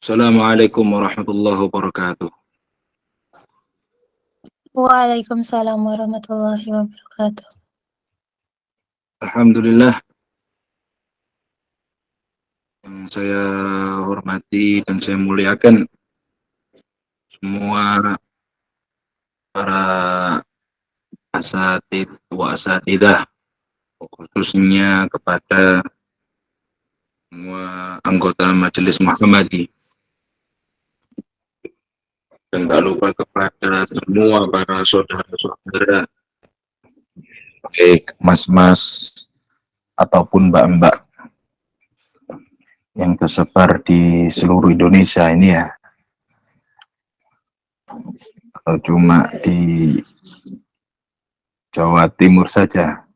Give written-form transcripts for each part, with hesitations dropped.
Assalamualaikum warahmatullahi wabarakatuh. Waalaikumsalam warahmatullahi wabarakatuh. Alhamdulillah, yang saya hormati dan saya muliakan semua para asatid wa asatidah, khususnya kepada semua anggota Majelis Muhammadi, dan tak lupa kepada semua para saudara-saudara, baik mas-mas ataupun mbak-mbak yang tersebar di seluruh Indonesia ini ya, atau cuma di Jawa Timur saja.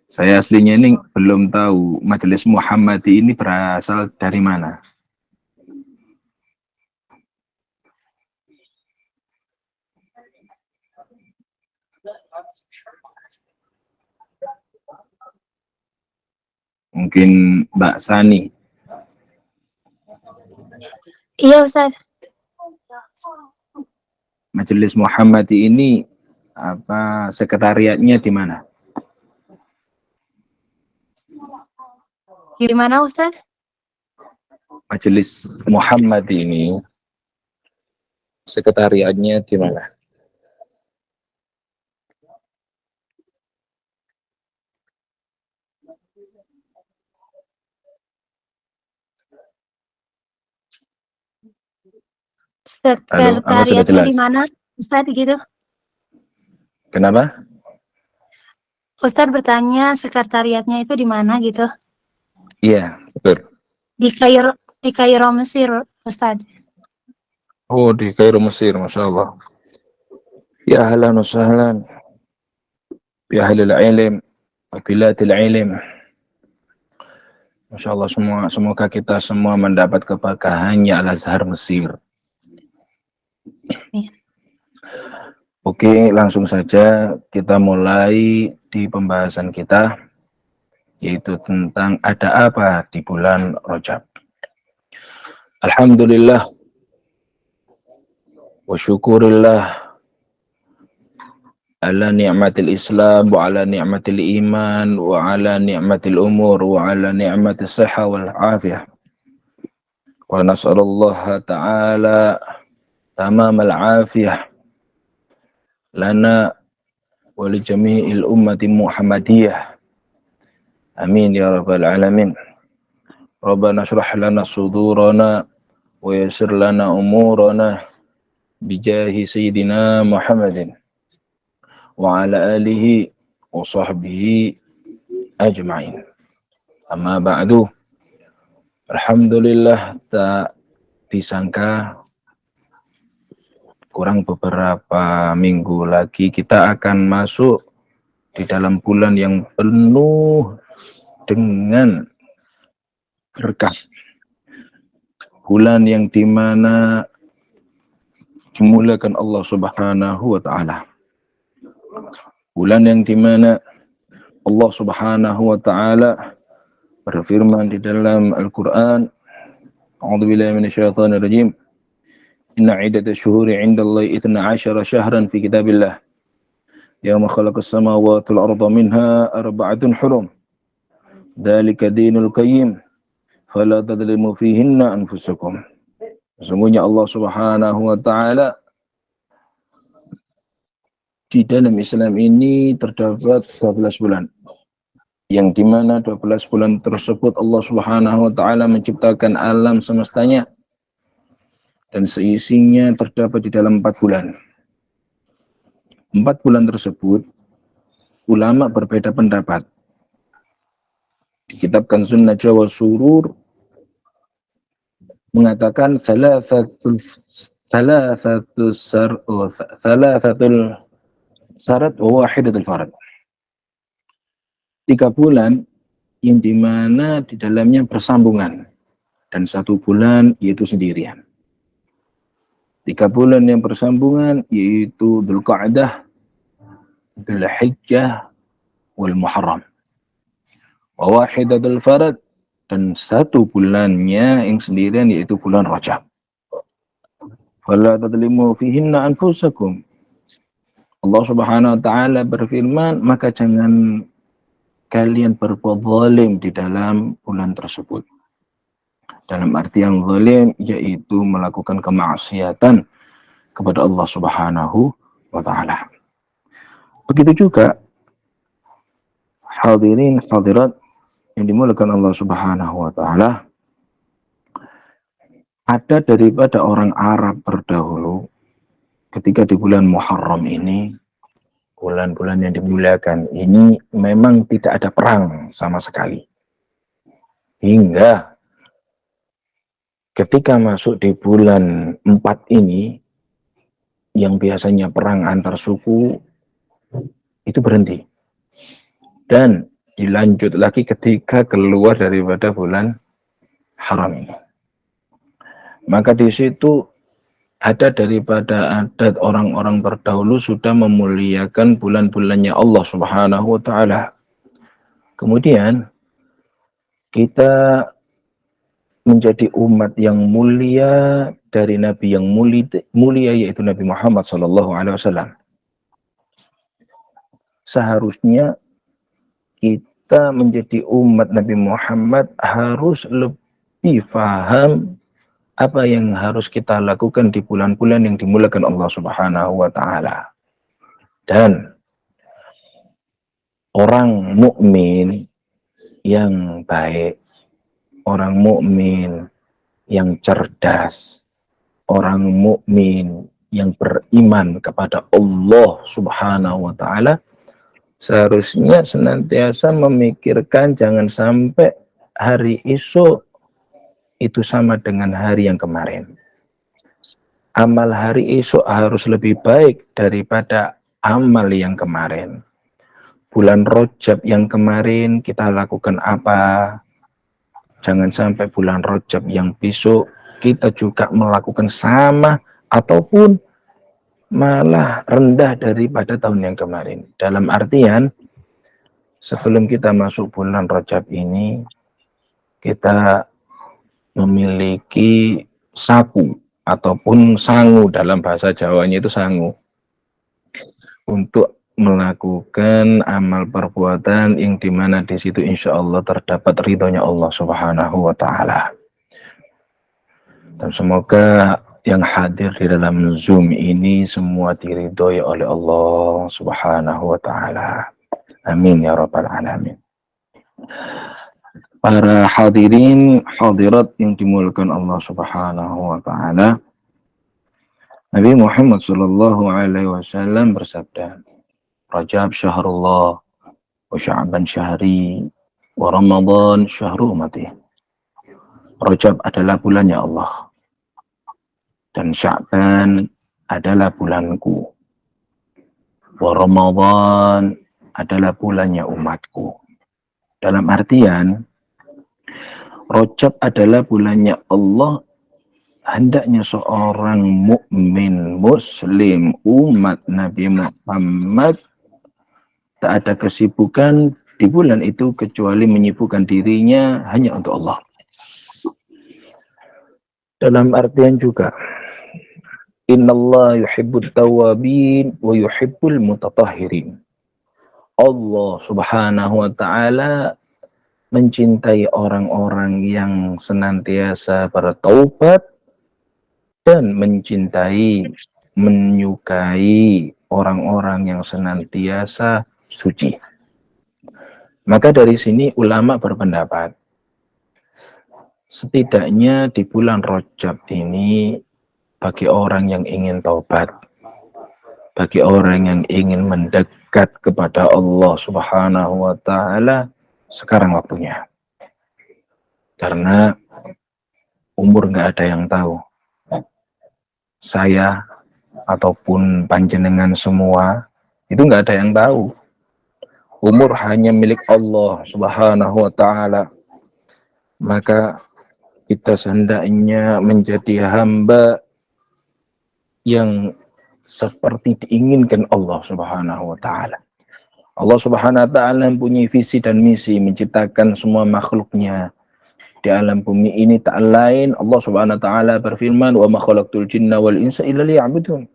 Saya aslinya ini belum tahu Majelis Muhammadi ini berasal dari mana. Mungkin Mbak Sani. Iya Ustaz. Majelis Muhammadi ini apa sekretariatnya di mana? Gimana Ustaz? Majelis Muhammadi ini sekretariatnya di mana? Sekretariatnya di mana Ustaz gitu? Kenapa? Ustaz bertanya sekretariatnya itu di mana gitu? Iya, betul. Di Kairo Mesir Ustaz. Oh, di Kairo Mesir, Masya Allah. Ya ahlan wa sahlan. Ya ahlil ilm, wa biladil ilm. Masya Allah, semoga kita semua mendapat keberkahannya Al-Azhar Mesir. Ya. Oke, langsung saja kita mulai di pembahasan kita, yaitu tentang ada apa di bulan Rajab. Alhamdulillah wa syukurillah ala ni'matil Islam wa ala ni'matil iman wa ala ni'matil umur wa ala ni'matis sihha wal afiyah. Wa nas'alullaha ta'ala tamamal afiyah lana wa li jami'il ummati Muhammadiyah. Amin ya rabbal alamin. Rabbana shrah lana sudurana wa yassir lana umurana bijahi sayyidina Muhammadin wa ala alihi wa sahbihi ajma'in. Amma ba'du. Alhamdulillah, tak disangka kurang beberapa minggu lagi kita akan masuk di dalam bulan yang penuh dengan berkah. Bulan yang dimana dimulakan Allah Subhanahu wa Ta'ala. Bulan yang dimana Allah Subhanahu wa Ta'ala berfirman di dalam Al-Quran, A'udzubillahi minasyaitonir rajim. Inna 'iddatash syuhuri 'indallahi 12 syahran fi kitabillah. Yauma khalaqas samawati wal arda minha arba'atun hurum. Dzalika dinul qayyim. Fala tadlimu fihinna anfusakum. Sesungguhnya Allah Subhanahu wa Ta'ala di dalam Islam ini terdapat 12 bulan. Yang dimana 12 bulan tersebut Allah Subhanahu wa Ta'ala menciptakan alam semestanya dan seisinya terdapat di dalam 4 bulan. 4 bulan tersebut ulama berbeda pendapat. Di kitab Kanzun Najwa wa Surur mengatakan thalathatul syarat wa wahidatul farad. 3 bulan yang dimana di dalamnya bersambungan dan 1 bulan yaitu sendirian. 3 bulan yang bersambungan yaitu Dzulqa'dah, Dzulhijjah wal Muharram. Wa wahidatul farad, dan satu bulannya yang sendirian yaitu bulan Rajab. Fala tadlimu fihinna anfusakum. Allah Subhanahu wa taala berfirman, maka jangan kalian berbuat zalim di dalam bulan tersebut. Dalam artian zalim yaitu melakukan kemaksiatan kepada Allah Subhanahu wa taala. Begitu juga hadirin hadirat yang dimuliakan Allah Subhanahu wa taala, ada daripada orang Arab terdahulu ketika di bulan Muharram ini, bulan-bulan yang dimuliakan ini, memang tidak ada perang sama sekali. Hingga ketika masuk di bulan 4 ini, yang biasanya perang antar suku itu berhenti. Dan dilanjut lagi ketika keluar daripada bulan haram ini. Maka di situ ada daripada adat orang-orang terdahulu sudah memuliakan bulan-bulannya Allah Subhanahu wa taala. Kemudian kita menjadi umat yang mulia dari Nabi yang mulia yaitu Nabi Muhammad SAW. Seharusnya kita menjadi umat Nabi Muhammad harus lebih paham apa yang harus kita lakukan di bulan-bulan yang dimuliakan Allah Subhanahu wa taala. Dan orang mukmin yang baik, orang mukmin yang cerdas, orang mukmin yang beriman kepada Allah Subhanahu wa taala seharusnya senantiasa memikirkan jangan sampai hari esok itu sama dengan hari yang kemarin. Amal hari esok harus lebih baik daripada amal yang kemarin. Bulan Rajab yang kemarin kita lakukan apa? Jangan sampai bulan Rajab yang besok kita juga melakukan sama ataupun malah rendah daripada tahun yang kemarin. Dalam artian, sebelum kita masuk bulan Rajab ini, kita memiliki saku ataupun sangu, dalam bahasa Jawanya itu sangu, untuk melakukan amal perbuatan yang dimana di situ insya Allah terdapat ridhonya Allah Subhanahu wa taala. Dan semoga yang hadir di dalam Zoom ini semua diridhoi oleh Allah Subhanahu wa taala. Amin ya rabbal alamin. Para hadirin hadirat yang dimuliakan Allah Subhanahu wa taala, Nabi Muhammad sallallahu alaihi wasallam bersabda, Rajab syahrullah wa Sya'ban syahri wa Ramadan syahru ummati. Rajab adalah bulannya Allah dan Sya'ban adalah bulanku. Wa Ramadan adalah bulannya umatku. Dalam artian Rajab adalah bulannya Allah, hendaknya seorang mukmin muslim umat Nabi Muhammad tak ada kesibukan di bulan itu kecuali menyibukkan dirinya hanya untuk Allah. Dalam artian juga, Innallaha yuhibbut tawwabin wa yuhibbul mutatahhirin. Allah Subhanahu wa taala mencintai orang-orang yang senantiasa bertaubat dan menyukai orang-orang yang senantiasa suci. Maka dari sini ulama berpendapat, setidaknya di bulan Rajab ini bagi orang yang ingin taubat, bagi orang yang ingin mendekat kepada Allah Subhanahu wa taala, sekarang waktunya. Karena umur nggak ada yang tahu. Saya ataupun panjenengan semua itu nggak ada yang tahu. Umur hanya milik Allah Subhanahu wa taala. Maka kita hendaknya menjadi hamba yang seperti diinginkan Allah Subhanahu wa taala. Allah Subhanahu wa ta'ala mempunyai visi dan misi menciptakan semua makhluknya di alam bumi ini. Tak lain Allah Subhanahu wa ta'ala berfirman, wa ma khalaqtul jinna wal insa illa liya'budun.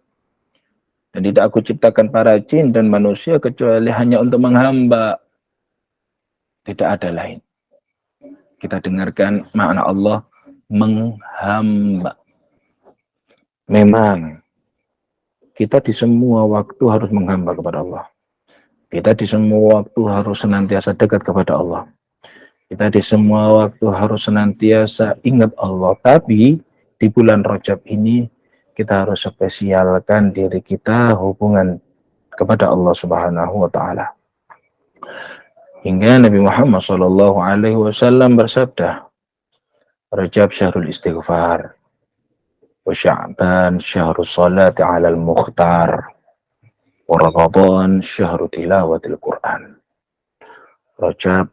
Dan tidak aku ciptakan para jin dan manusia kecuali hanya untuk menghamba. Tidak ada lain. Kita dengarkan makna Allah menghamba. Memang kita di semua waktu harus menghamba kepada Allah. Kita di semua waktu harus senantiasa dekat kepada Allah. Kita di semua waktu harus senantiasa ingat Allah. Tapi di bulan Rajab ini kita harus spesialkan diri kita hubungan kepada Allah Subhanahu wa ta'ala. Hingga Nabi Muhammad SAW bersabda, Rajab syahrul istighfar, wa Sya'ban syahrul salati ala al-mukhtar, wa Ramadan syahrul tilawatil Quran. Rajab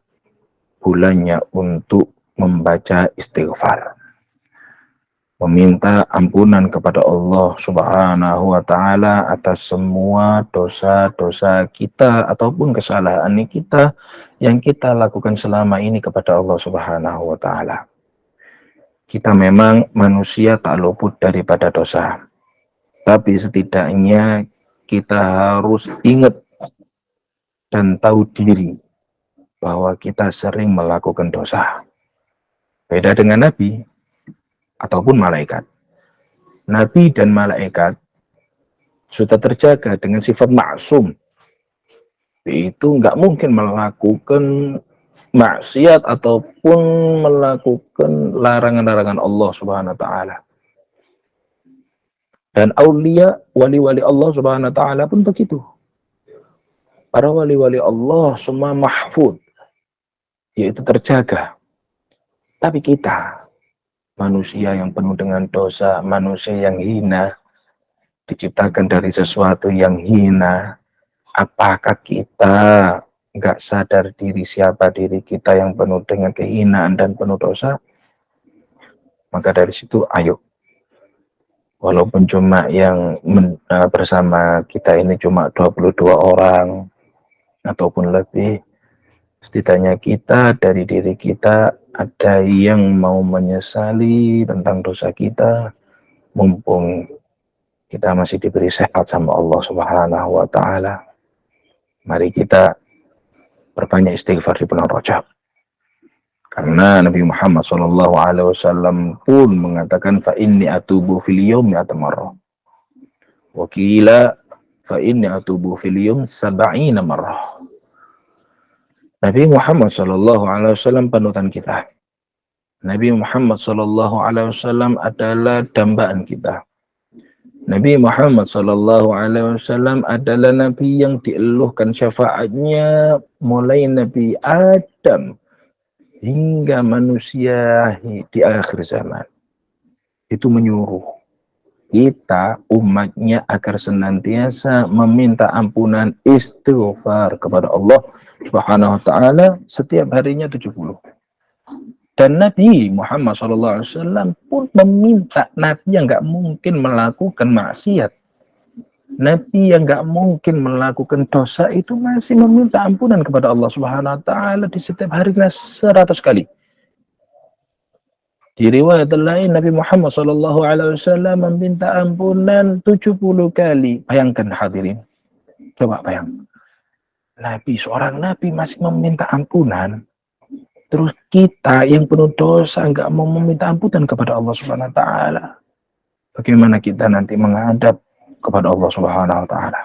bulannya untuk membaca istighfar, meminta ampunan kepada Allah Subhanahu wa ta'ala atas semua dosa-dosa kita ataupun kesalahan kita yang kita lakukan selama ini kepada Allah Subhanahu wa ta'ala. Kita memang manusia tak luput daripada dosa, tapi setidaknya kita harus ingat dan tahu diri bahwa kita sering melakukan dosa. Beda dengan Nabi ataupun malaikat. Nabi dan malaikat sudah terjaga dengan sifat maksum. Itu nggak mungkin melakukan maksiat ataupun melakukan larangan-larangan Allah Subhanahu wa ta'ala. Dan aulia, wali-wali Allah Subhanahu wa ta'ala pun begitu. Para wali-wali Allah semua mahfud, yaitu terjaga. Tapi kita, manusia yang penuh dengan dosa, manusia yang hina, diciptakan dari sesuatu yang hina. Apakah kita nggak sadar diri siapa diri kita yang penuh dengan kehinaan dan penuh dosa? Maka dari situ ayo, walaupun cuma yang bersama kita ini cuma 22 orang ataupun lebih, setidaknya kita dari diri kita ada yang mau menyesali tentang dosa kita, mumpung kita masih diberi sehat sama Allah Subhanahu wa ta'ala. Mari kita berbanyak istighfar di bulan Rajab. Karena Nabi Muhammad SAW pun mengatakan, fa inni atubu fil yawmi atamarrah. Wa qila fa inni atubu fil yawm 70 marrah. Nabi Muhammad SAW panutan kita. Nabi Muhammad SAW adalah dambaan kita. Nabi Muhammad SAW adalah Nabi yang dieluhkan syafaatnya mulai Nabi Adam hingga manusia di akhir zaman. Itu menyuruh kita umatnya agar senantiasa meminta ampunan istighfar kepada Allah Subhanahu wa ta'ala setiap harinya 70. Dan Nabi Muhammad SAW pun meminta, Nabi yang nggak mungkin melakukan maksiat, Nabi yang nggak mungkin melakukan dosa itu masih meminta ampunan kepada Allah Subhanahu wa ta'ala di setiap harinya 100 kali. Di riwayat lain Nabi Muhammad SAW meminta ampunan 70 kali. Bayangkan hadirin, coba bayangkan. Nabi, seorang Nabi masih meminta ampunan. Terus kita yang penuh dosa nggak mau meminta ampunan kepada Allah Subhanahu wa ta'ala. Bagaimana kita nanti menghadap kepada Allah Subhanahu wa ta'ala?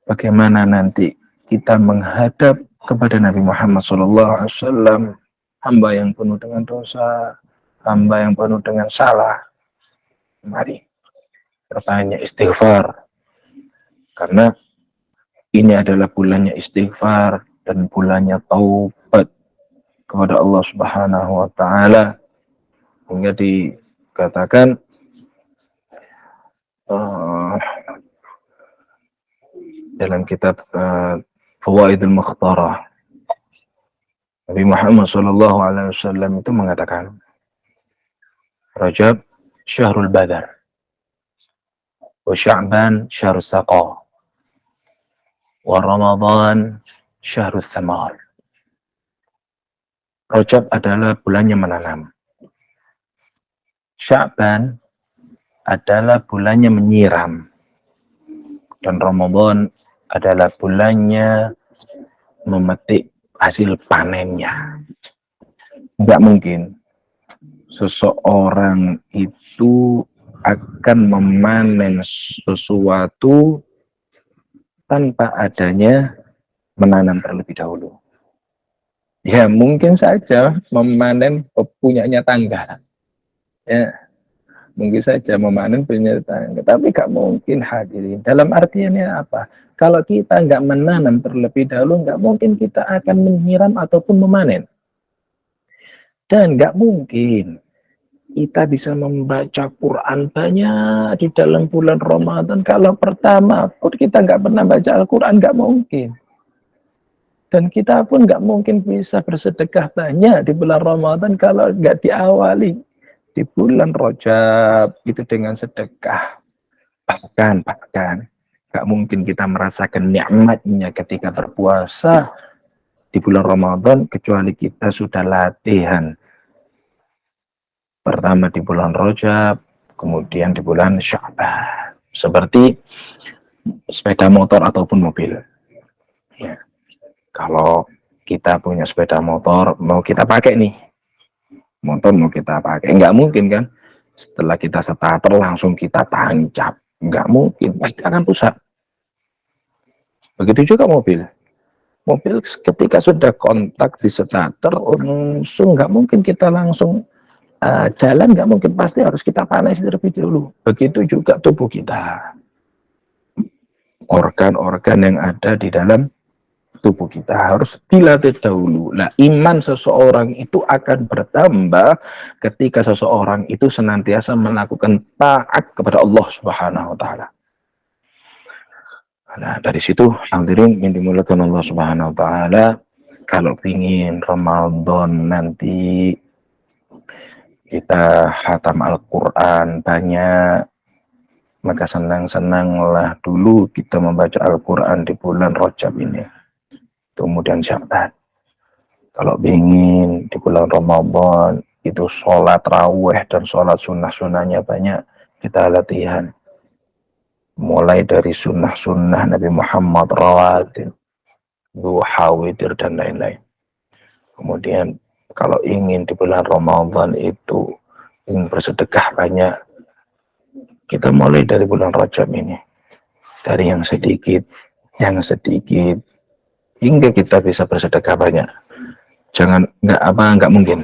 Bagaimana nanti kita menghadap kepada Nabi Muhammad SAW, hamba yang penuh dengan dosa, hamba yang penuh dengan salah? Mari berbanyak istighfar. Karena ini adalah bulannya istighfar dan bulannya taubat kepada Allah Subhanahu wa ta'ala. Hingga dikatakan dalam kitab Fawaidul Mukhtarah, Nabi Muhammad SAW itu mengatakan, Rajab syahrul badar, wa Sya'ban syahrul saqa, wa Ramadan syahrul thamar. Rajab adalah bulannya menanam. Sya'ban adalah bulannya menyiram. Dan Ramadan adalah bulannya memetik hasil panennya. Tidak mungkin seseorang itu akan memanen sesuatu tanpa adanya menanam terlebih dahulu. Ya, mungkin saja memanen punyanya tangga. Ya, mungkin saja memanen punya tangga. Tapi gak mungkin hadirin. Dalam artiannya apa? Kalau kita nggak menanam terlebih dahulu, nggak mungkin kita akan menyiram ataupun memanen. Dan nggak mungkin kita bisa membaca Quran banyak di dalam bulan Ramadan. Kalau pertama pun kita nggak pernah baca Al-Quran, nggak mungkin. Dan kita pun nggak mungkin bisa bersedekah banyak di bulan Ramadan kalau nggak diawali di bulan Rajab itu dengan sedekah. Bahkan nggak mungkin kita merasakan nikmatnya ketika berpuasa di bulan Ramadan kecuali kita sudah latihan. Pertama di bulan Rajab, kemudian di bulan Sya'ban. Seperti sepeda motor ataupun mobil. Ya. Kalau kita punya sepeda motor, mau kita pakai nih. Motor mau kita pakai. Nggak mungkin kan? Setelah kita starter langsung kita tancap. Nggak mungkin. Pasti akan rusak. Begitu juga mobil. Mobil ketika sudah kontak di starter, langsung nggak mungkin kita langsung jalan, nggak mungkin, pasti harus kita panas terlebih dahulu. Begitu juga tubuh kita, organ-organ yang ada di dalam tubuh kita harus dilatih dahulu. Nah, iman seseorang itu akan bertambah ketika seseorang itu senantiasa melakukan taat kepada Allah Subhanahu wa taala. Nah, dari situ hadirin yang dimuliakan Allah Subhanahu wa taala, kalau ingin Ramadan nanti kita khatam Al-Quran banyak, maka senang-senanglah dulu kita membaca Al-Quran di bulan Rajab ini. Kemudian Sya'ban. Kalau ingin di bulan Ramadan itu sholat raweh dan sholat sunnah-sunnahnya banyak, kita latihan. Mulai dari sunnah-sunnah Nabi Muhammad rawatib, duha, witir, dan lain-lain. Kemudian kalau ingin di bulan Ramadan itu ingin bersedekah banyak, kita mulai dari bulan Rajab ini. Dari yang sedikit, hingga kita bisa bersedekah banyak. Nggak mungkin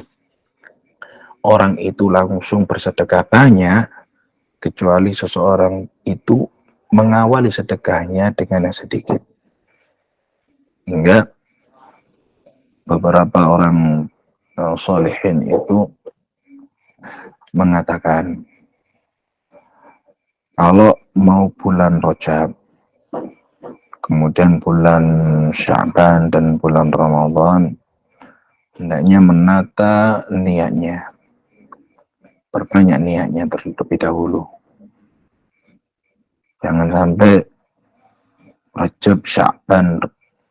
orang itu langsung bersedekah banyak kecuali seseorang itu mengawali sedekahnya dengan yang sedikit. Hingga beberapa orang solehin itu mengatakan kalau mau bulan Rajab, kemudian bulan Sya'ban dan bulan Ramadan, hendaknya menata niatnya, perbanyak niatnya terlebih dahulu. Jangan sampai Rajab, Sya'ban,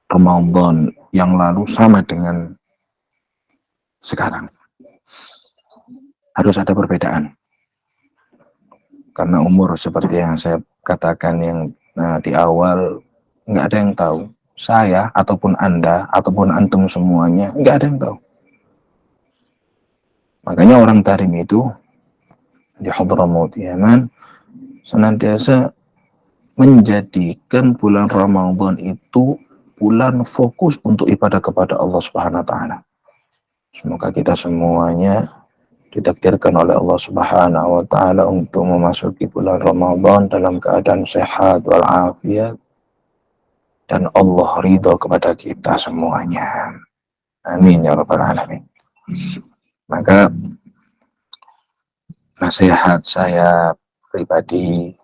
Ramadan yang lalu sama dengan sekarang. Harus ada perbedaan. Karena umur seperti yang saya katakan yang di awal, nggak ada yang tahu. Saya ataupun Anda ataupun antum semuanya nggak ada yang tahu. Makanya orang Tarim itu di Hadramaut Yaman senantiasa menjadikan bulan Ramadan itu bulan fokus untuk ibadah kepada Allah Subhanahu wa taala. Semoga kita semuanya ditakdirkan oleh Allah Subhanahu wa taala untuk memasuki bulan Ramadan dalam keadaan sehat walafiat dan Allah ridho kepada kita semuanya. Amin ya rabbal alamin. Maka nasihat saya pribadi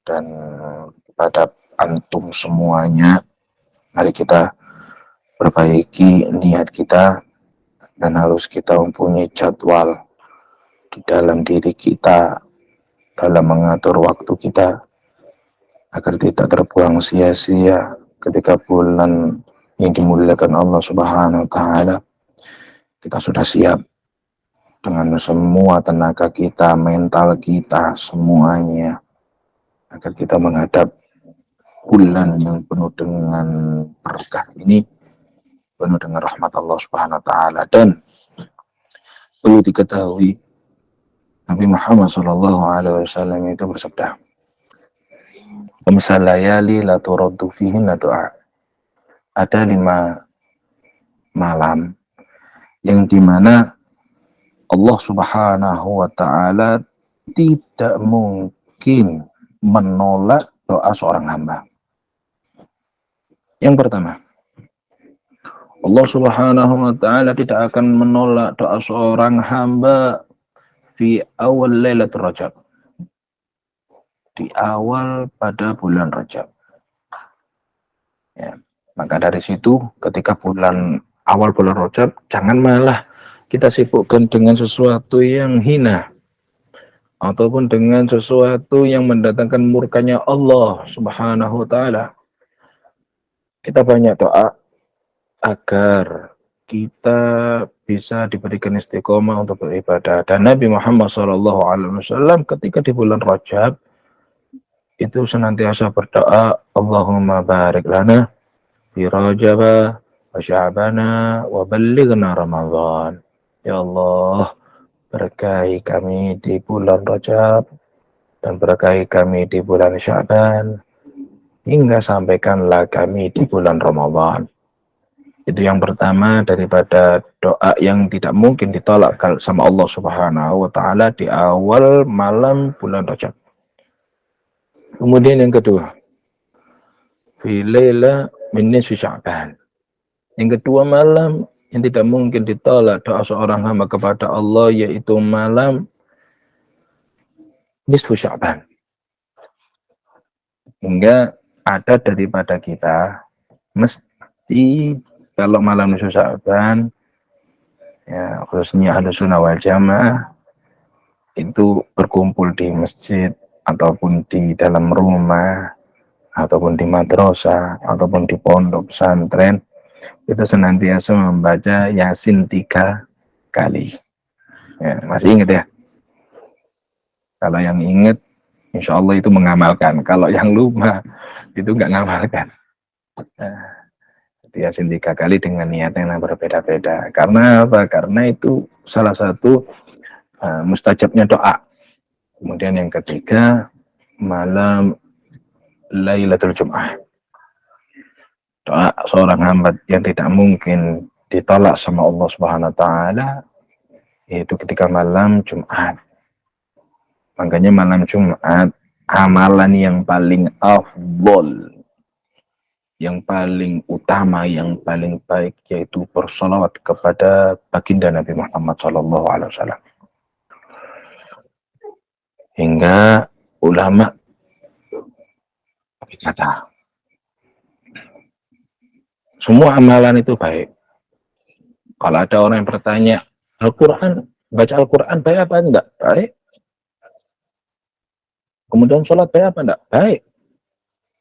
dan kepada antum semuanya, mari kita perbaiki niat kita dan harus kita mempunyai jadwal di dalam diri kita dalam mengatur waktu kita agar tidak terbuang sia-sia ketika bulan yang dimuliakan Allah Subhanahu wa taala, kita sudah siap dengan semua tenaga kita, mental kita, semuanya agar kita menghadap bulan yang penuh dengan berkah ini, penuh dengan rahmat Allah Subhanahu wa taala. Dan perlu diketahui, Nabi Muhammad SAW itu bersabda, "Khamsal layali la turaddu fihinna du'a." Ada 5 malam yang dimana Allah Subhanahu wa taala tidak mungkin menolak doa seorang hamba. Yang pertama, Allah Subhanahu wa taala tidak akan menolak doa seorang hamba fi awal lailatul Rajab. Di awal pada bulan Rajab. Ya, maka dari situ ketika awal bulan Rajab, jangan malah kita sibukkan dengan sesuatu yang hina ataupun dengan sesuatu yang mendatangkan murkanya Allah Subhanahu wa taala. Kita banyak doa agar kita bisa diberikan istiqomah untuk beribadah. Dan Nabi Muhammad SAW ketika di bulan Rajab itu senantiasa berdoa, Allahumma barik lana fi Rajab wa Sya'bana wa ballighna Ramadan. Ya Allah, berkahi kami di bulan Rajab dan berkahi kami di bulan Sya'ban, hingga sampaikanlah kami di bulan Ramadan. Itu yang pertama daripada doa yang tidak mungkin ditolak sama Allah Subhanahu wa taala di awal malam bulan Rajab. Kemudian yang kedua, fi laila min nisfi Sya'ban. Yang kedua malam yang tidak mungkin ditolak doa seorang hamba kepada Allah, yaitu malam nisfu Sya'ban. Hingga ada daripada kita mesti kalau malam nisfu Sya'ban, ya khususnya Ahlus Sunnah wal Jamaah, itu berkumpul di masjid ataupun di dalam rumah ataupun di madrasah ataupun di pondok pesantren, kita senantiasa membaca Yasin 3 kali. Ya, masih ingat ya? Kalau yang ingat, insya Allah itu mengamalkan. Kalau yang lupa, itu nggak ngamalkan. Nah, Yasin 3 kali dengan niat yang berbeda-beda. Karena apa? Karena itu salah satu mustajabnya doa. Kemudian yang ketiga, malam Lailatul Jum'ah. Doa seorang hamba yang tidak mungkin ditolak sama Allah Subhanahu wa taala, yaitu ketika malam Jumat. Makanya malam Jumat, amalan yang paling afdol, yang paling utama, yang paling baik, yaitu bersolawat kepada baginda Nabi Muhammad SAW. Hingga ulama berkata, semua amalan itu baik. Kalau ada orang yang bertanya, Al-Quran, baca Al-Quran baik apa enggak? Baik. Kemudian sholat baik apa enggak? Baik.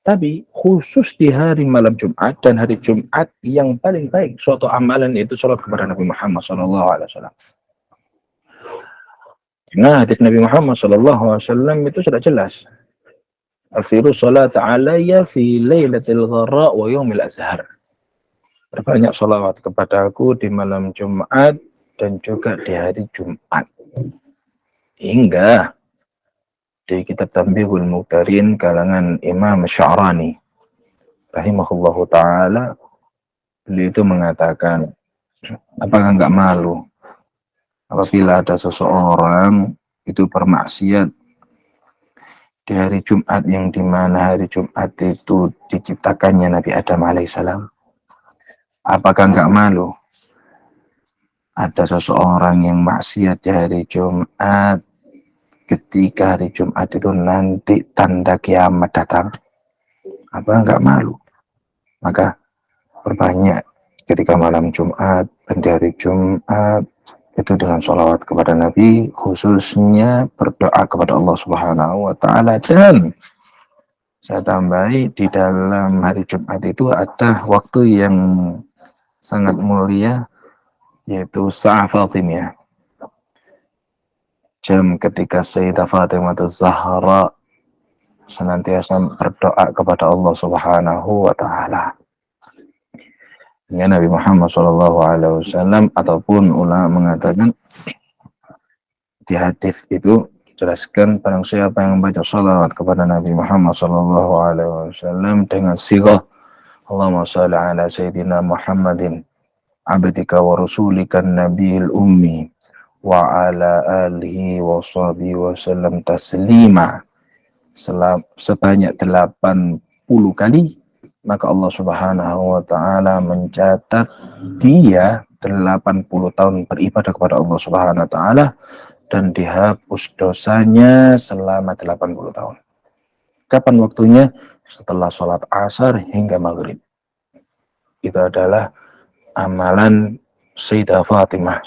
Tapi khusus di hari malam Jumat dan hari Jumat yang paling baik suatu amalan itu sholat kepada Nabi Muhammad SAW. Nah, hadis Nabi Muhammad SAW itu sudah jelas. Aksiru sholat alayya fi laylatil gharra wa yawmil azhar. Berbanyak sholawat kepadaku di malam Jumat dan juga di hari Jumat. Hingga di kitab Tanbihul Muqtarin kalangan Imam Sya'rani rahimahullahu ta'ala, beliau itu mengatakan, apakah enggak malu apabila ada seseorang itu bermaksiat di hari Jumat yang dimana hari Jumat itu diciptakannya Nabi Adam alaihissalam? Apakah enggak malu ada seseorang yang maksiat di hari Jumat ketika hari Jumat itu nanti tanda kiamat datang? Apa enggak malu? Maka berbanyak ketika malam Jumat dan di hari Jumat itu dengan sholawat kepada Nabi, khususnya berdoa kepada Allah Subhanahu wa ta'ala. Dan Saya tambahi, di dalam hari Jumat itu ada waktu yang sangat mulia, yaitu Sa'ah Fatimiyah. Jam ketika Sayyidah Fatimah Zahra senantiasa berdoa kepada Allah Subhanahu wa taala. Nabi Muhammad SAW ataupun ulama mengatakan di hadis itu jelaskan, barang siapa yang membaca salawat kepada Nabi Muhammad SAW dengan sirah Allahumma shalli ala Sayyidina Muhammadin abdika wa rasulika nabiyil ummi wa ala alihi wa sahbihi wa sallam taslima sebanyak 80 kali, maka Allah Subhanahu wa taala mencatat dia 80 tahun beribadah kepada Allah Subhanahu wa taala dan dihapus dosanya selama 80 tahun. Kapan waktunya? Setelah sholat asar hingga maghrib. Itu adalah amalan Sayyidah Fatimah,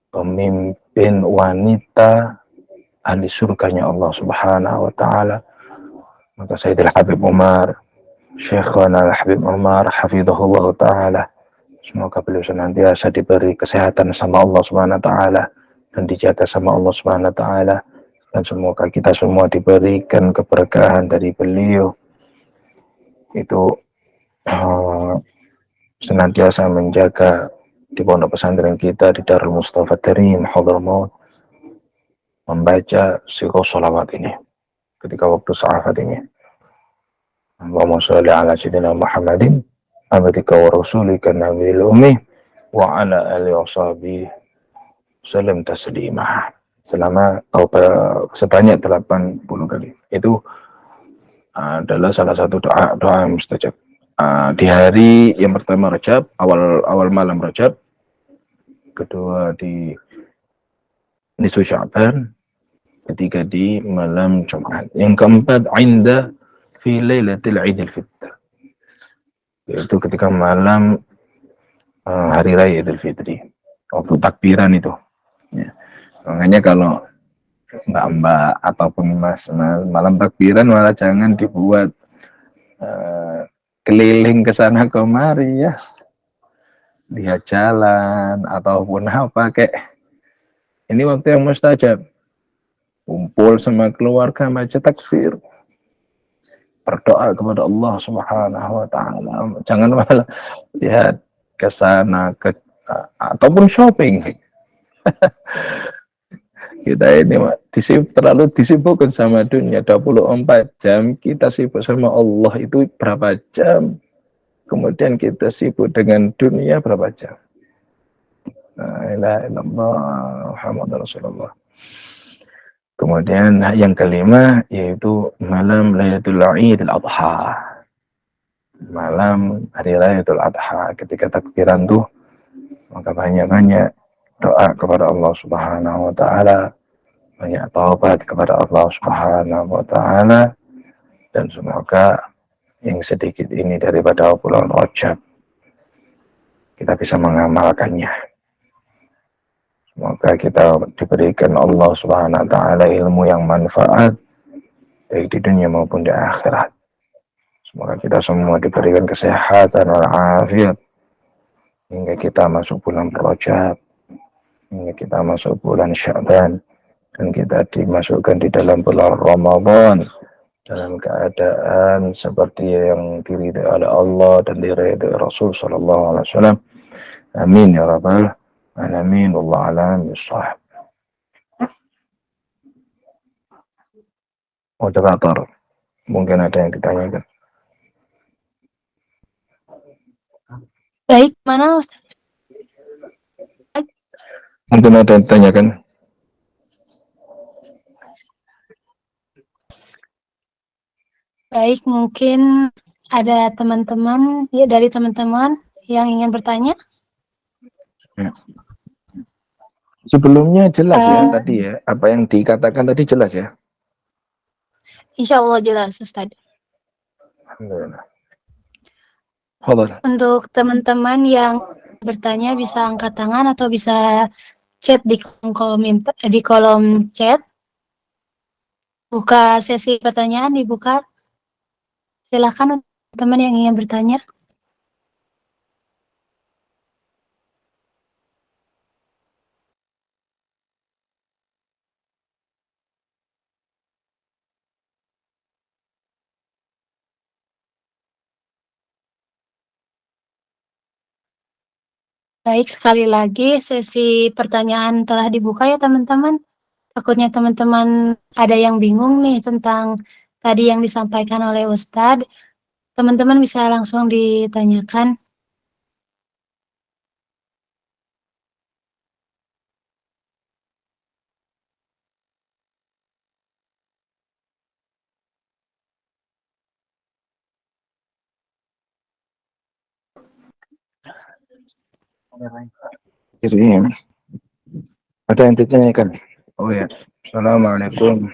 pemimpin wanita ahli surganya Allah Subhanahu wa taala. Maka Sayyidil Habib Umar, Syekhana Al-Habib Umar hafizahullah taala, semoga beliau senantiasa diberi kesehatan sama Allah Subhanahu wa taala dan dijaga sama Allah Subhanahu wa taala, dan semoga kita semua diberikan keberkahan dari beliau itu senantiasa menjaga di pondok pesantren kita di Darul Mustafa Tarim Hadramaut membaca sirah salawat ini ketika waktu saat ini. Allahumma sholli ala sayyidina Muhammadin abdika wa rasulika nabiyil ummi wa ala alihi wa sahbihi salam taslima selama sebanyak 80 kali. Itu adalah salah satu doa mustajab di hari yang pertama Rajab, awal malam Rajab, kedua di nisfu Sya'ban, ketiga di malam Jumat, yang keempat inda fi lailatul Idul Fitr, yaitu ketika malam hari raya Idul Fitri, waktu takbiran itu ya. Makanya kalau mbak-mbak ataupun mas malam takbiran malah jangan dibuat keliling ke sana kemari ya, lihat jalan ataupun apa kayak ini waktu yang mustajab, kumpul sama keluarga baca takbir, berdoa kepada Allah Subhanahu wa taala. Jangan malah lihat ke sana ataupun shopping. Kita ini terlalu disibukkan sama dunia 24 jam, kita sibuk sama Allah itu berapa jam, kemudian kita sibuk dengan dunia berapa jam. La ilaha illallah Muhammadur Rasulullah. Kemudian yang kelima yaitu malam Lailatul Idul Adha, malam hari raya Idul Adha. Ketika takbiran tuh maka banyak-banyak doa kepada Allah Subhanahu wa taala, banyak taubat kepada Allah Subhanahu wa taala, dan semoga yang sedikit ini daripada bulan Rajab kita bisa mengamalkannya. Semoga kita diberikan Allah Subhanahu wa taala ilmu yang manfaat baik di dunia maupun di akhirat. Semoga kita semua diberikan kesehatan dan afiat hingga kita masuk bulan Rajab, hingga kita masuk bulan Sya'ban, dan kita dimasukkan di dalam bulan Ramadan dalam keadaan seperti yang diridhai oleh Allah dan diridhai Rasul sallallahu alaihi wasallam. Amin ya rabbal alamin. Wallahu a'lam bishawab. Moderator, mungkin ada yang ditanyakan. Baik, mana Ustaz? Mungkin ada yang ditanyakan. Baik, mungkin ada teman-teman ya, dari teman-teman yang ingin bertanya. Ya. Sebelumnya jelas ya tadi ya, apa yang dikatakan tadi jelas ya. Insya Allah jelas Ustaz. Alhamdulillah. Untuk teman-teman yang bertanya bisa angkat tangan atau bisa chat di kolom chat. Buka sesi pertanyaan, dibuka. Silakan teman yang ingin bertanya. Baik, sekali lagi sesi pertanyaan telah dibuka ya teman-teman. Takutnya teman-teman ada yang bingung nih tentang tadi yang disampaikan oleh Ustadz. Teman-teman bisa langsung ditanyakan. Kirim. Ada yang ditanyakan? Oh ya. Assalamualaikum.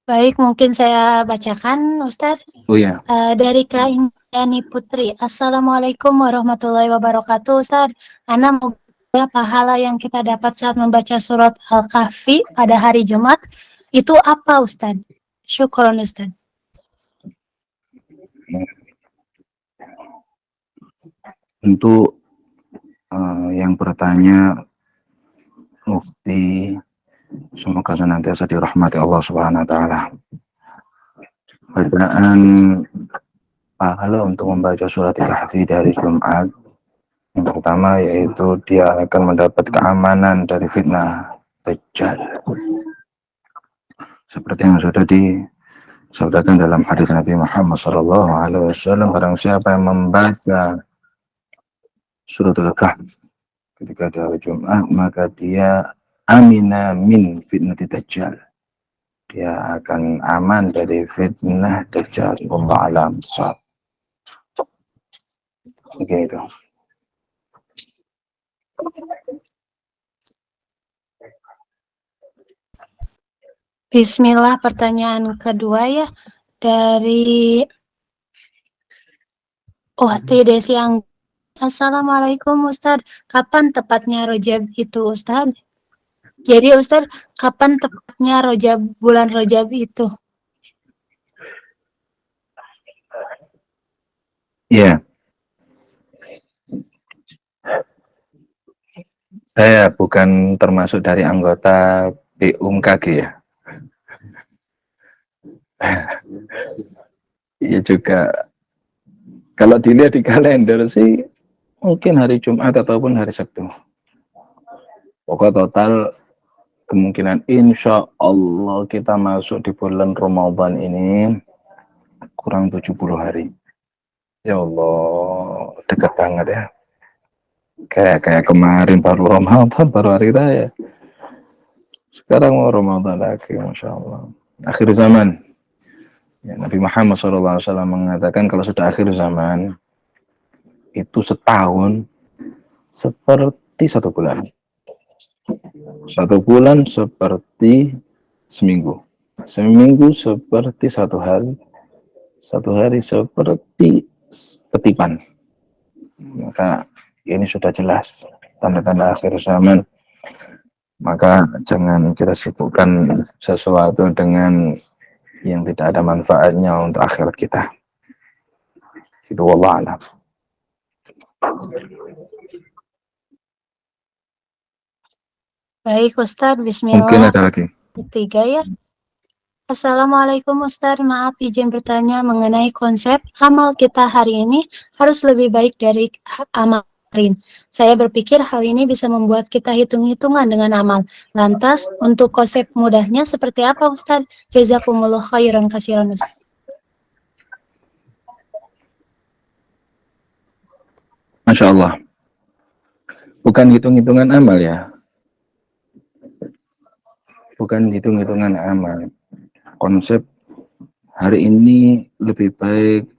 Baik, mungkin saya bacakan, Ustadz. Oh ya. Dari Kak Yani Putri. Assalamualaikum warahmatullahi wabarakatuh, Ustadz. Ana mau bertanya, pahala yang kita dapat saat membaca surat Al-Kahfi pada hari Jumat, itu apa, Ustadz? Syukron, Ustadz. Untuk yang bertanya, Mufti, semoga senantiasa dirahmati Allah Subhanahu wa taala. Bacaan pahala untuk membaca surat Kahfi dari Jumat, yang pertama yaitu dia akan mendapat keamanan dari fitnah Dajjal. Seperti yang sudah disabdakan dalam hadis Nabi Muhammad SAW, barang siapa yang membaca suratul Kahfi ketika di hari Jumat, maka dia amina min fitnati Dajjal. Dia akan aman dari fitnah Dajjal. Allah alam. Begitu. Bismillah, pertanyaan kedua ya dari Desi yang Assalamualaikum Ustadz, kapan tepatnya Rojab itu Ustadz? Jadi Ustadz, kapan tepatnya bulan Rojab itu? Ya, saya bukan termasuk dari anggota BUMKG ya. Iya juga, kalau dilihat di kalender sih mungkin hari Jumat ataupun hari Sabtu. Pokok total kemungkinan insya Allah kita masuk di bulan Ramadan ini kurang 70 hari. Ya Allah, dekat banget ya. Kayak kemarin baru Ramadan, baru hari raya. Sekarang mau Ramadan lagi, Masya Allah. Akhir zaman. Ya, Nabi Muhammad SAW mengatakan kalau sudah akhir zaman, itu setahun seperti satu bulan. Satu bulan seperti seminggu. Seminggu seperti satu hari. Satu hari seperti ketipan. Maka ini sudah jelas tanda-tanda akhir zaman. Maka jangan kita sibukkan sesuatu dengan yang tidak ada manfaatnya untuk akhirat kita. Itu wallah alam. Baik Ustadz, bismillah. Mungkin ada lagi. Ketiga ya. Assalamualaikum Ustadz, maaf izin bertanya mengenai konsep amal kita hari ini harus lebih baik dari amal kemarin. Saya berpikir hal ini bisa membuat kita hitung-hitungan dengan amal. Lantas, untuk konsep mudahnya seperti apa Ustadz? Jazakumullah khairan kasiran Ustadz. Masya Allah. Bukan hitung-hitungan amal ya. Bukan hitung-hitungan amal. Konsep hari ini lebih baik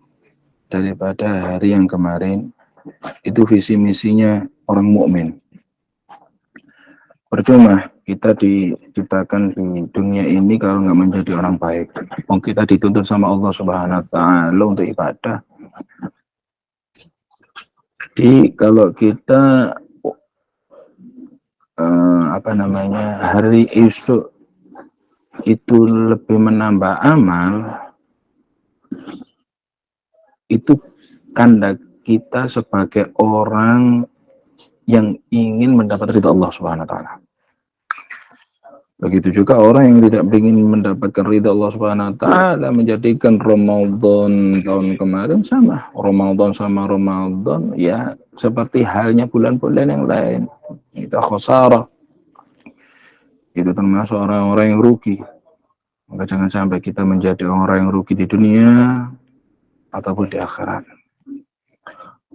daripada hari yang kemarin. Itu visi misinya orang mukmin. Percuma kita diciptakan di dunia ini kalau nggak menjadi orang baik. Kita dituntut sama Allah Subhanahu Wa Taala untuk ibadah. Jadi kalau kita hari esok itu lebih menambah amal, itu tanda kita sebagai orang yang ingin mendapat ridha Allah Subhanahu Wa Taala. Begitu juga orang yang tidak ingin mendapatkan ridha Allah Subhanahu Wa Taala, menjadikan Ramadan tahun kemarin sama Ramadan ya seperti halnya bulan-bulan yang lain. Itu khosarah. Itu termasuk orang-orang yang rugi. Maka jangan sampai kita menjadi orang yang rugi di dunia ataupun di akhirat.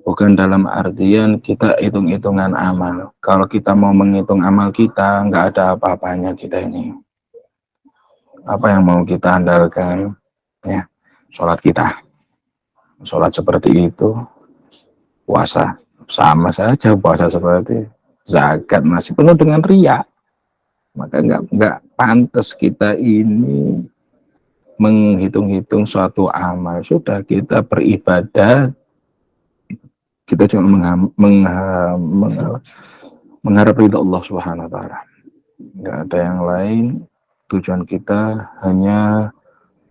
Bukan dalam artian kita hitung-hitungan amal. Kalau kita mau menghitung amal kita, nggak ada apa-apanya kita ini. Apa yang mau kita andalkan? Ya, sholat kita. Sholat seperti itu, puasa sama saja, puasa seperti zakat masih penuh dengan riya. Maka nggak pantas kita ini menghitung-hitung suatu amal. Sudah kita beribadah, kita cuma mengharap ridha Allah Subhanahu Wa Taala. Nggak ada yang lain. Tujuan kita hanya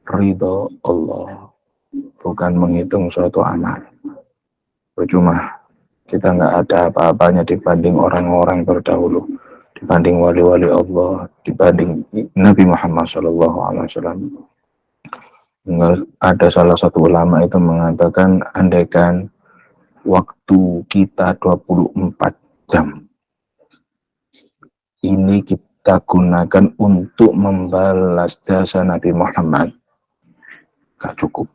ridha Allah, bukan menghitung suatu amal. Percuma kita nggak ada apa-apanya dibanding orang-orang terdahulu, dibanding wali-wali Allah, dibanding Nabi Muhammad SAW. Ada salah satu ulama itu mengatakan, andaikan waktu kita 24 jam ini kita gunakan untuk membalas jasa Nabi Muhammad, gak cukup.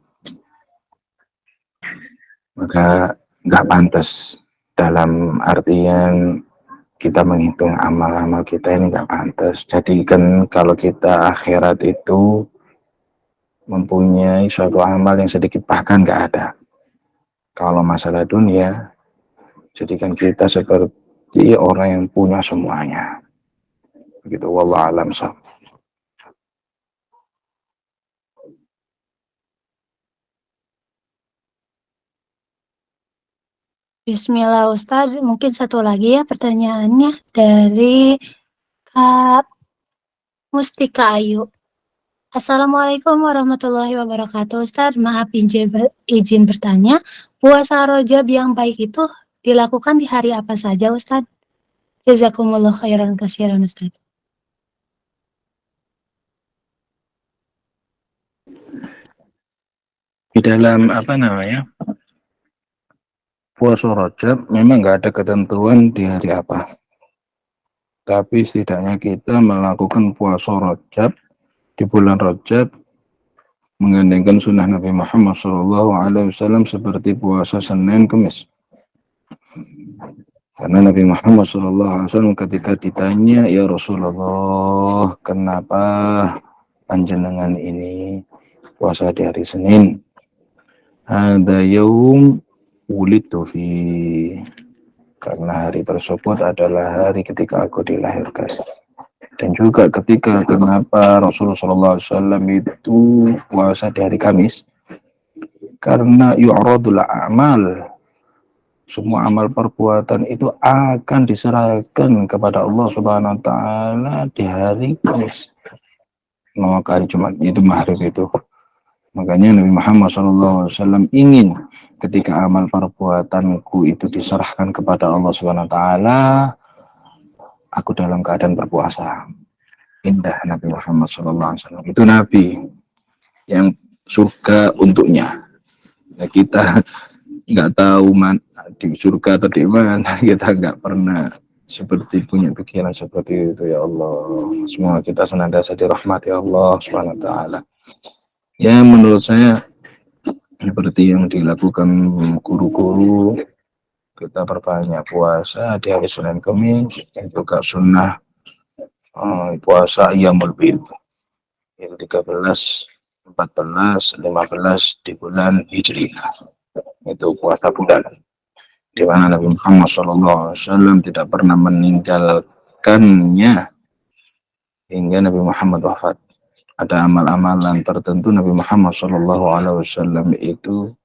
Maka gak pantas, dalam artian kita menghitung amal-amal kita ini gak pantas. Jadi kan kalau kita akhirat itu mempunyai suatu amal yang sedikit bahkan gak ada. Kalau masalah dunia, jadikan kita seperti orang yang punya semuanya. Begitu, wallahu a'lam. Bismillah Ustadz, mungkin satu lagi ya pertanyaannya dari Kak Mustika Ayu. Assalamualaikum warahmatullahi wabarakatuh. Ustadz, maaf izin bertanya, puasa Rajab yang baik itu dilakukan di hari apa saja Ustadz? Jazakumullah khairan katsiran Ustadz. Di dalam puasa Rajab memang nggak ada ketentuan di hari apa, tapi setidaknya kita melakukan puasa Rajab di bulan Rajab menggandengkan sunnah Nabi Muhammad SAW seperti puasa Senin Kamis. Karena Nabi Muhammad SAW ketika ditanya, ya Rasulullah, kenapa panjenengan ini puasa di hari Senin? Ada yaum wulidtu fi, karena hari tersebut adalah hari ketika aku dilahirkan. Dan juga ketika kenapa Rasulullah SAW itu puasa di hari Kamis, karena yu'radul a'mal, semua amal perbuatan itu akan diserahkan kepada Allah Subhanahu Wa Taala di hari Kamis, maka hari Jumat itu maghrib itu. Makanya Nabi Muhammad SAW ingin ketika amal perbuatanku itu diserahkan kepada Allah Subhanahu Wa Taala, aku dalam keadaan berpuasa. Indah Nabi Muhammad SAW. Itu Nabi yang surga untuknya. Nah, kita nggak tahu di surga atau di mana, kita nggak pernah seperti punya pikiran seperti itu. Ya Allah, semua kita senantiasa dirahmati Allah Subhanahu Wa Taala. Ya, menurut saya seperti yang dilakukan guru-guru, kita perbanyak puasa di hari Senin Kamis, dan juga sunnah puasa Ayyamul Bid, yang 13, 14, 15 di bulan Hijriah. Itu puasa bulan di mana Nabi Muhammad SAW tidak pernah meninggalkan meninggalkannya hingga Nabi Muhammad wafat. Ada amal-amalan tertentu Nabi Muhammad SAW itu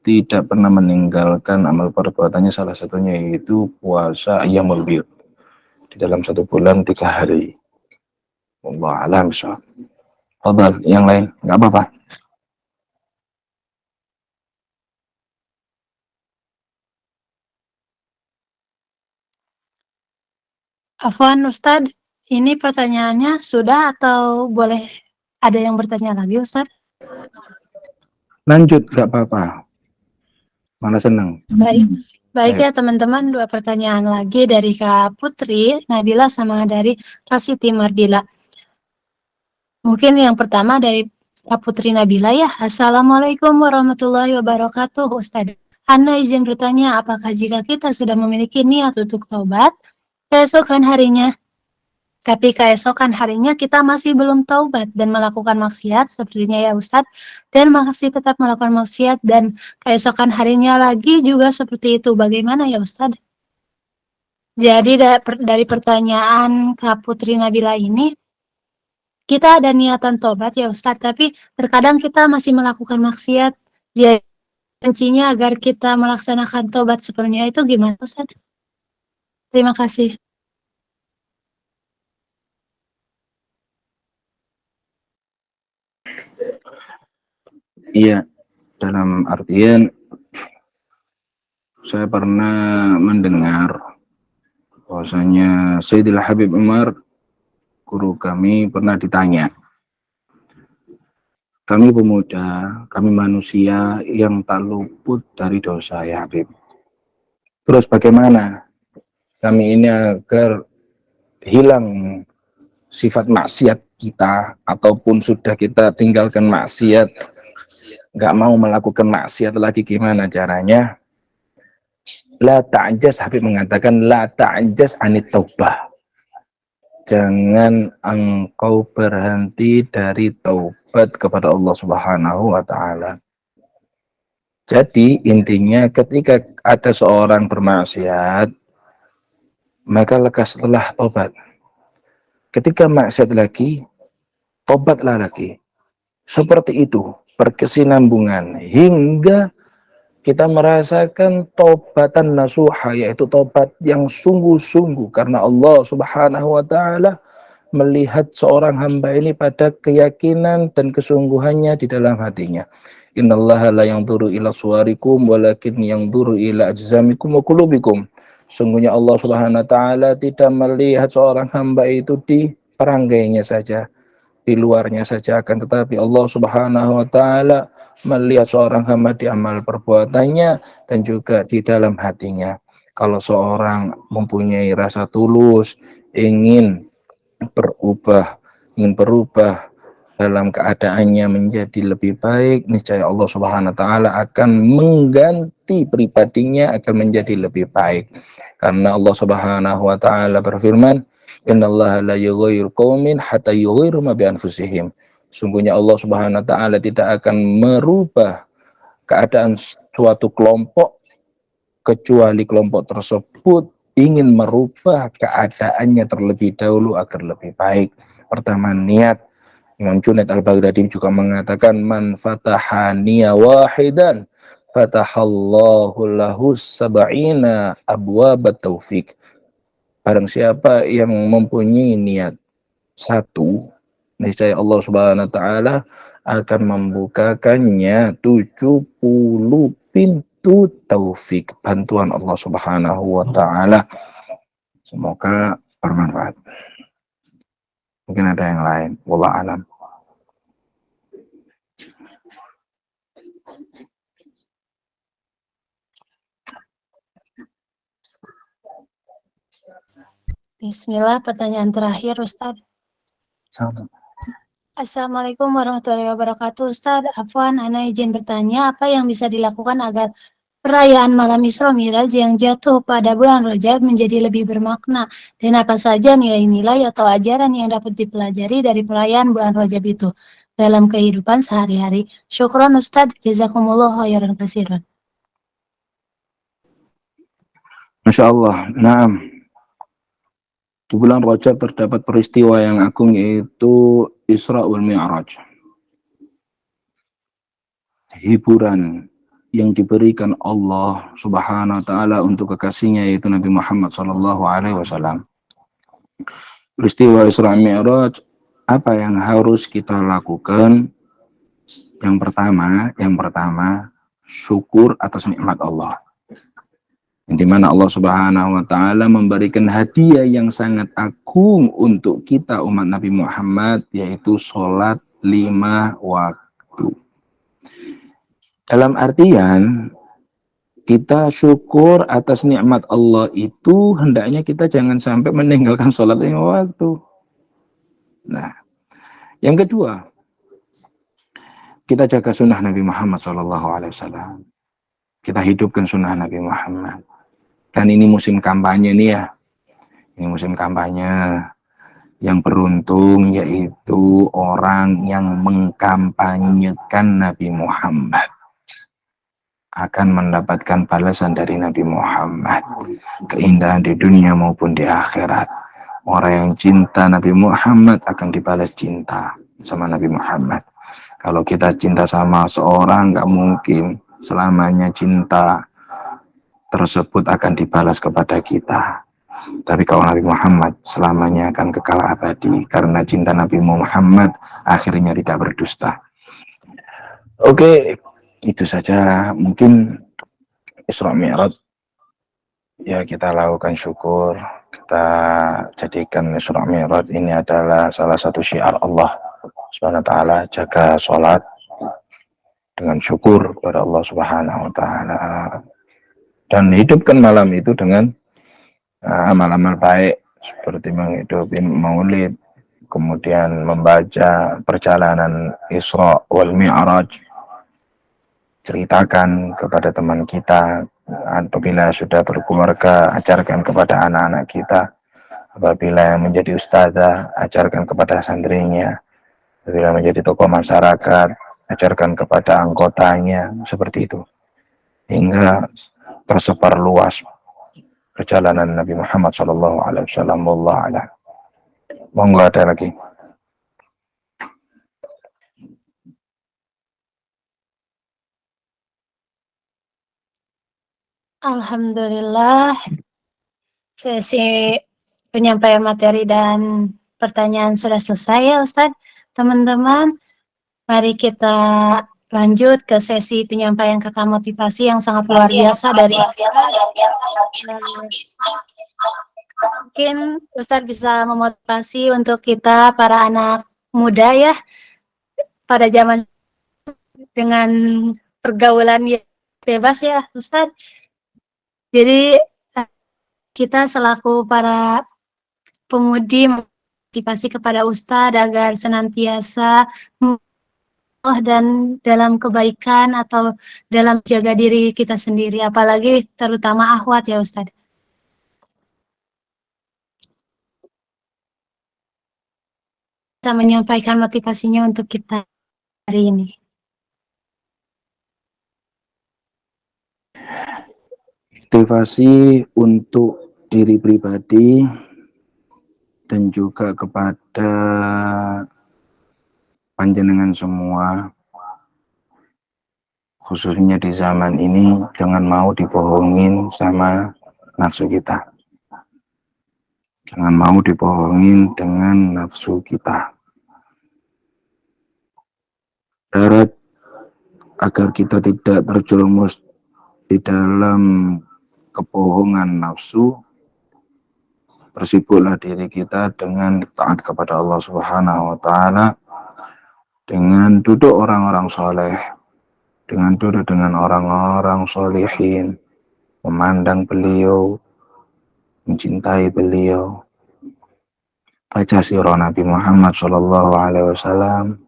tidak pernah meninggalkan amal perbuatannya, salah satunya yaitu puasa Ayyamul Bid di dalam 1 bulan 3 hari. Allah alam so. Fadal, yang lain nggak apa-apa. Afwan Ustadz, ini pertanyaannya sudah atau boleh ada yang bertanya lagi Ustadz? Lanjut, nggak apa-apa. Malah seneng. Baik ya teman-teman, 2 pertanyaan lagi dari Kak Putri Nabila sama dari Kak Siti Mardila. Mungkin yang pertama dari Kak Putri Nabila ya. Assalamualaikum warahmatullahi wabarakatuh Ustadz. Anda izin bertanya, apakah jika kita sudah memiliki niat untuk taubat, keesokan harinya kita masih belum taubat dan melakukan maksiat sepertinya ya Ustadz, dan masih tetap melakukan maksiat dan keesokan harinya lagi juga seperti itu, bagaimana ya Ustadz? Jadi dari pertanyaan Kak Putri Nabila ini, kita ada niatan tobat ya Ustadz, tapi terkadang kita masih melakukan maksiat. Jadi kuncinya agar kita melaksanakan tobat sepenuhnya itu gimana Ustadz? Terima kasih. Iya, dalam artian saya pernah mendengar bahwasanya Sayyidil Habib Umar, guru kami, pernah ditanya, kami pemuda, kami manusia yang tak luput dari dosa ya Habib. Terus bagaimana kami ini agar hilang sifat maksiat kita, ataupun sudah kita tinggalkan maksiat, nggak mau melakukan maksiat lagi, gimana caranya? La ta'jaz, Habib mengatakan la ta'jaz anit taubah. Jangan engkau berhenti dari taubat kepada Allah Subhanahu wa taala. Jadi intinya ketika ada seorang bermaksiat, maka lekaslah taubat. Ketika maksiat lagi, tobatlah lagi. Seperti itu, berkesinambungan hingga kita merasakan taubatan nasuha, yaitu taubat yang sungguh-sungguh, karena Allah Subhanahu wa taala melihat seorang hamba ini pada keyakinan dan kesungguhannya di dalam hatinya. Innallaha la yanzuru ila suwarikum walakin yanzuru ila ajzamikum wa qulubikum. Sungguhnya Allah Subhanahu wa taala tidak melihat seorang hamba itu di peranggainya saja, di luarnya saja, akan tetapi Allah Subhanahu wa taala melihat seorang hamba di amal perbuatannya dan juga di dalam hatinya. Kalau seorang mempunyai rasa tulus, ingin berubah dalam keadaannya menjadi lebih baik, niscaya Allah Subhanahu wa taala akan mengganti pribadinya akan menjadi lebih baik. Karena Allah Subhanahu wa taala berfirman, innallaha la yughayyiru qaumin hatta yughayyiru ma bi anfusihim. Sungguhnya Allah Subhanahu wa taala tidak akan merubah keadaan suatu kelompok kecuali kelompok tersebut ingin merubah keadaannya terlebih dahulu agar lebih baik. Pertama, niat. Imam Junaid al-Baghdadi juga mengatakan, man fataha niya wahidan fatahallahu lahu sab'ina abwabat taufik. Barang siapa yang mempunyai niat satu, niscaya Allah Subhanahu wa taala akan membukakannya 70 pintu taufik, bantuan Allah Subhanahu wa taala. Semoga bermanfaat. Mungkin ada yang lain, wallahu alam. Bismillah, pertanyaan terakhir Ustadz. Assalamualaikum warahmatullahi wabarakatuh Ustadz. Afwan, Ana izin bertanya, apa yang bisa dilakukan agar perayaan malam Isra Miraj yang jatuh pada bulan Rajab menjadi lebih bermakna, dan apa saja nilai-nilai atau ajaran yang dapat dipelajari dari perayaan bulan Rajab itu dalam kehidupan sehari-hari? Syukron Ustadz, jazakumullah khairan katsiran. Masya Allah. Nah, Di bulan Rajab terdapat peristiwa yang agung, yaitu Isra wal Mi'raj. Hiburan yang diberikan Allah Subhanahu wa taala untuk kekasihnya, yaitu Nabi Muhammad sallallahu alaihi wasallam. Peristiwa Isra Mi'raj, apa yang harus kita lakukan? Yang pertama, syukur atas nikmat Allah. Di mana Allah Subhanahu wa taala memberikan hadiah yang sangat agung untuk kita umat Nabi Muhammad, yaitu sholat 5 waktu. Dalam artian kita syukur atas nikmat Allah itu hendaknya kita jangan sampai meninggalkan sholat 5 waktu. Nah, yang kedua, kita jaga sunnah Nabi Muhammad SAW. Kita hidupkan sunnah Nabi Muhammad. Kan ini musim kampanye nih ya. Ini musim kampanye. Yang beruntung yaitu orang yang mengkampanyekan Nabi Muhammad akan mendapatkan balasan dari Nabi Muhammad. Keindahan di dunia maupun di akhirat. Orang yang cinta Nabi Muhammad akan dibalas cinta sama Nabi Muhammad. Kalau kita cinta sama seorang, nggak mungkin selamanya cinta tersebut akan dibalas kepada kita. Tapi kalau Nabi Muhammad selamanya akan kekal abadi, karena cinta Nabi Muhammad akhirnya tidak berdusta. Oke, itu saja mungkin Isra Mi'raj. Ya, kita lakukan syukur, kita jadikan Isra Mi'raj ini adalah salah satu syiar Allah Subhanahu wa taala, jaga sholat dengan syukur kepada Allah Subhanahu wa taala. Dan hidupkan malam itu dengan amal-amal baik, seperti menghidupin maulid, kemudian membaca perjalanan Isra wal Mi'raj, ceritakan kepada teman kita, apabila sudah berkeluarga, ajarkan kepada anak-anak kita, apabila menjadi ustazah, ajarkan kepada santrinya, apabila menjadi tokoh masyarakat, ajarkan kepada anggotanya, seperti itu. Hingga tersebar luas perjalanan Nabi Muhammad SAW. Wallahu a'lam. Monggo ada lagi. Alhamdulillah, sesi penyampaian materi dan pertanyaan sudah selesai ya Ustadz. Teman-teman, mari kita lanjut ke sesi penyampaian kata motivasi yang sangat luar biasa dari mungkin Ustadz bisa memotivasi untuk kita para anak muda ya pada zaman dengan pergaulan yang bebas ya Ustadz. Jadi kita selaku para pemudi motivasi kepada Ustadz agar senantiasa dan dalam kebaikan atau dalam jaga diri kita sendiri, apalagi terutama akhwat ya Ustadz. Kita menyampaikan motivasinya untuk kita hari ini. Motivasi untuk diri pribadi dan juga kepada panjenengan semua, khususnya di zaman ini, jangan mau dibohongin sama nafsu kita. Jangan mau dibohongin dengan nafsu kita. Darat agar kita tidak terjerumus di dalam kebohongan nafsu, bersibuklah diri kita dengan taat kepada Allah Subhanahu wa taala, dengan duduk orang-orang soleh, dengan duduk dengan orang-orang solihin, memandang beliau, mencintai beliau, baca sirah Nabi Muhammad SAW,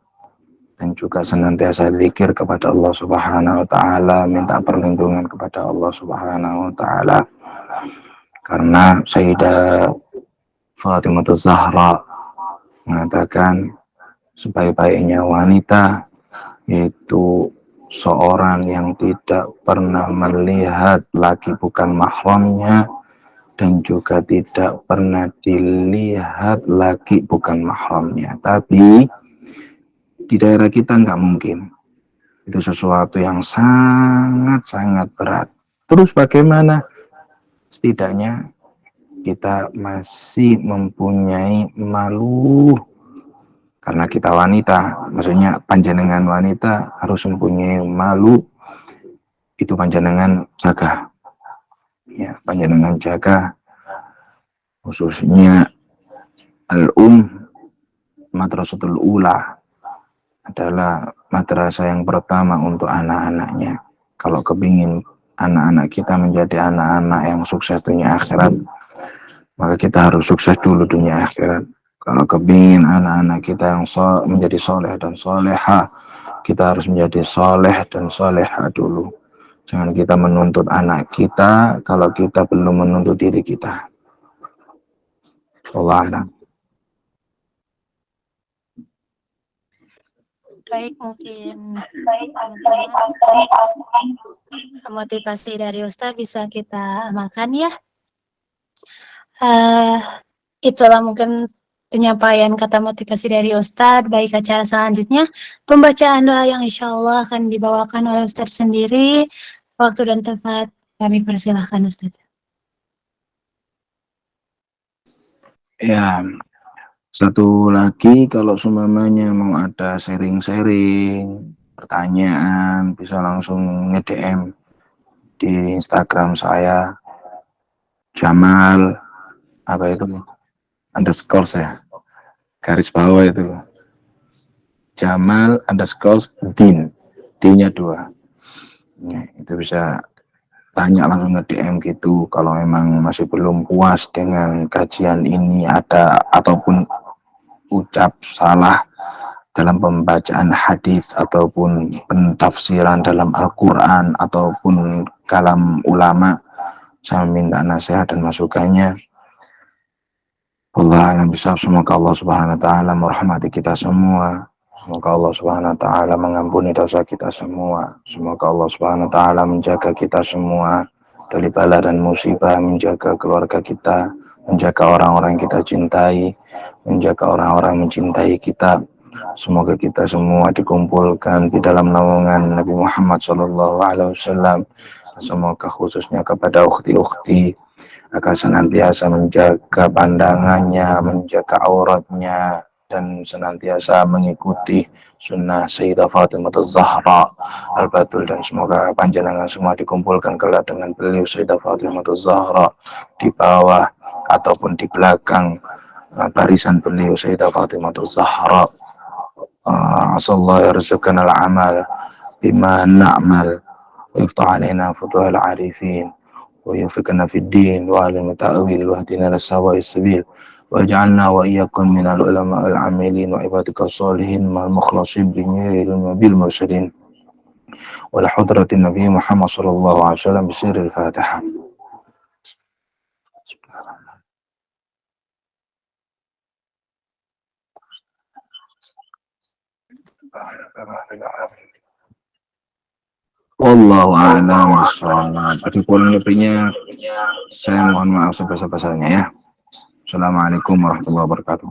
dan juga senantiasa zikir kepada Allah Subhanahu wa taala, minta perlindungan kepada Allah Subhanahu wa taala. Karena Sayyidah Fatimah Zahra mengatakan sebaik-baiknya wanita yaitu seorang yang tidak pernah melihat laki bukan mahramnya, dan juga tidak pernah dilihat lagi bukan mahramnya. Tapi di daerah kita nggak mungkin. Itu sesuatu yang sangat-sangat berat. Terus bagaimana? Setidaknya kita masih mempunyai malu karena kita wanita. Maksudnya panjenengan wanita harus mempunyai malu. Itu panjenengan jaga. Ya, panjenengan jaga khususnya Madrasatul Ula adalah madrasah yang pertama untuk anak-anaknya. Kalau kepingin anak-anak kita menjadi anak-anak yang sukses dunia akhirat, maka kita harus sukses dulu dunia akhirat. Kalau kepingin anak-anak kita yang menjadi soleh dan soleha, kita harus menjadi soleh dan soleha dulu. Jangan kita menuntut anak kita kalau kita belum menuntut diri kita. Allah a'lam. Baik, mungkin motivasi dari Ustaz bisa kita amalkan ya. Itulah mungkin penyampaian kata motivasi dari Ustadz. Baik, acara selanjutnya pembacaan doa yang insya Allah akan dibawakan oleh Ustadz sendiri. Waktu dan tempat kami persilahkan Ustadz. Ya, satu lagi kalau semuanya mau ada sharing-sharing pertanyaan bisa langsung nge-DM di Instagram saya Jamal apa itu underscore saya garis bawah itu Jamal underscore din D-nya 2 ya, itu bisa tanya langsung nge-DM gitu kalau memang masih belum puas dengan kajian ini ada ataupun ucap salah dalam pembacaan hadis ataupun pentafsiran dalam Al-Quran ataupun kalam ulama, saya minta nasihat dan masukannya. Allah alam bisawab. Semoga Allah Subhanahu wa taala merahmati kita semua. Semoga Allah Subhanahu wa taala mengampuni dosa kita semua. Semoga Allah Subhanahu wa taala menjaga kita semua dari bala dan musibah, menjaga keluarga kita, menjaga orang-orang yang kita cintai, menjaga orang-orang mencintai kita. Semoga kita semua dikumpulkan di dalam naungan Nabi Muhammad SAW. Semoga khususnya kepada ukhti-ukhti agar senantiasa menjaga pandangannya, menjaga auratnya, dan senantiasa mengikuti sunnah Sayyidah Fatimah Az-Zahra Al-Batul, dan semoga panjenengan semua dikumpulkan kelak dengan beliau Sayyidah Fatimah Az-Zahra di bawah ataupun di belakang barisan beliau Sayyidah Fatimah Az-Zahra. Asallahu yarzuqana al-amal bima na'mal wa yaftah alaina futuhal arifin wa yafiqna fid din wa alim ta'wil wa hadina lis-sawa'i sabil wa ja'alna wa iyyakum minal ulama'il 'amilin wa ibadikas sholihin mal mukhlasin bil mursalin wa la hadratin nabi Muhammad sallallahu alaihi wasallam bi sirril Fatihah. Wallahu a'lam bishawab. Ada kurang lebihnya saya mohon maaf sebesar-besarnya ya. Assalamualaikum warahmatullahi wabarakatuh.